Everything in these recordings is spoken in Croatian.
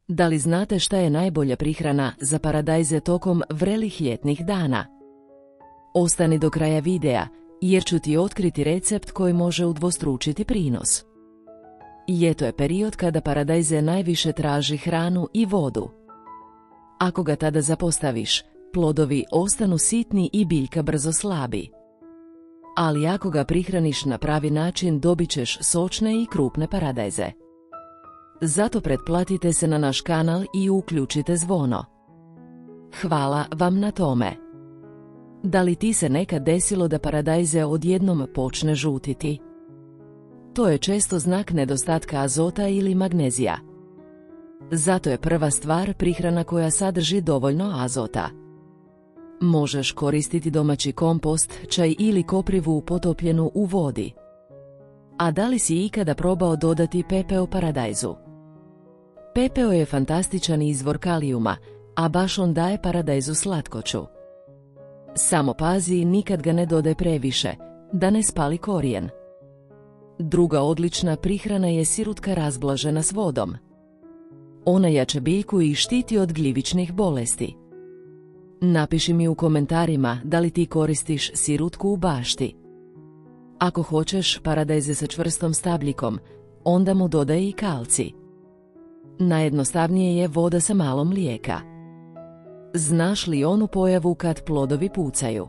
Da li znate šta je najbolja prihrana za paradajze tokom vrelih ljetnih dana? Ostani do kraja videa, jer ću ti otkriti recept koji može udvostručiti prinos. Ljeto je period kada paradajze najviše traži hranu i vodu. Ako ga tada zapostaviš, plodovi ostanu sitni i biljka brzo slabi. Ali ako ga prihraniš na pravi način, dobit ćeš sočne i krupne paradajze. Zato pretplatite se na naš kanal i uključite zvono. Hvala vam na tome. Da li ti se nekad desilo da paradajze odjednom počne žutiti? To je često znak nedostatka azota ili magnezija. Zato je prva stvar prihrana koja sadrži dovoljno azota. Možeš koristiti domaći kompost, čaj ili koprivu potopljenu u vodi. A da li si ikada probao dodati pepeo paradajzu? Pepeo je fantastičan izvor kalijuma, a baš on daje paradajzu slatkoću. Samo pazi, nikad ga ne dodaj previše, da ne spali korijen. Druga odlična prihrana je sirutka razblažena s vodom. Ona jače biljku i štiti od gljivičnih bolesti. Napiši mi u komentarima da li ti koristiš sirutku u bašti. Ako hoćeš paradajze sa čvrstom stabljikom, onda mu dodaj i kalcij. Najjednostavnije je voda sa malo mlijeka. Znaš li onu pojavu kad plodovi pucaju?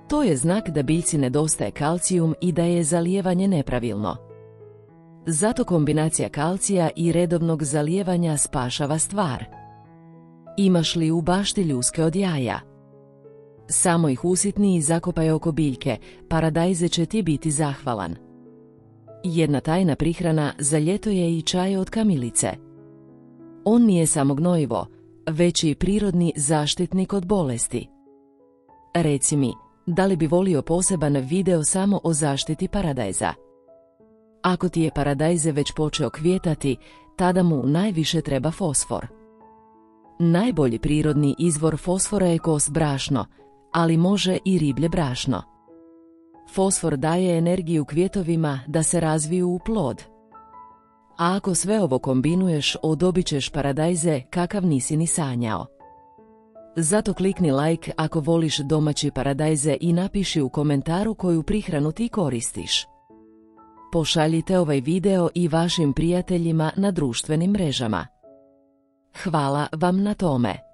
To je znak da biljci nedostaje kalcijum i da je zalijevanje nepravilno. Zato kombinacija kalcija i redovnog zalijevanja spašava stvar. Imaš li u bašti ljuske od jaja? Samo ih usitni i zakopaj oko biljke, paradajze će ti biti zahvalan. Jedna tajna prihrana za ljeto je i čaj od kamilice. On nije samo gnojivo, već i prirodni zaštitnik od bolesti. Reci mi, da li bi volio poseban video samo o zaštiti paradajza? Ako ti je paradajze već počeo cvjetati, tada mu najviše treba fosfor. Najbolji prirodni izvor fosfora je kos brašno, ali može i riblje brašno. Fosfor daje energiju cvjetovima da se razviju u plod. A ako sve ovo kombinuješ, odobit ćeš paradajze kakav nisi ni sanjao. Zato klikni like ako voliš domaći paradajze i napiši u komentaru koju prihranu ti koristiš. Pošaljite ovaj video i vašim prijateljima na društvenim mrežama. Hvala vam na tome.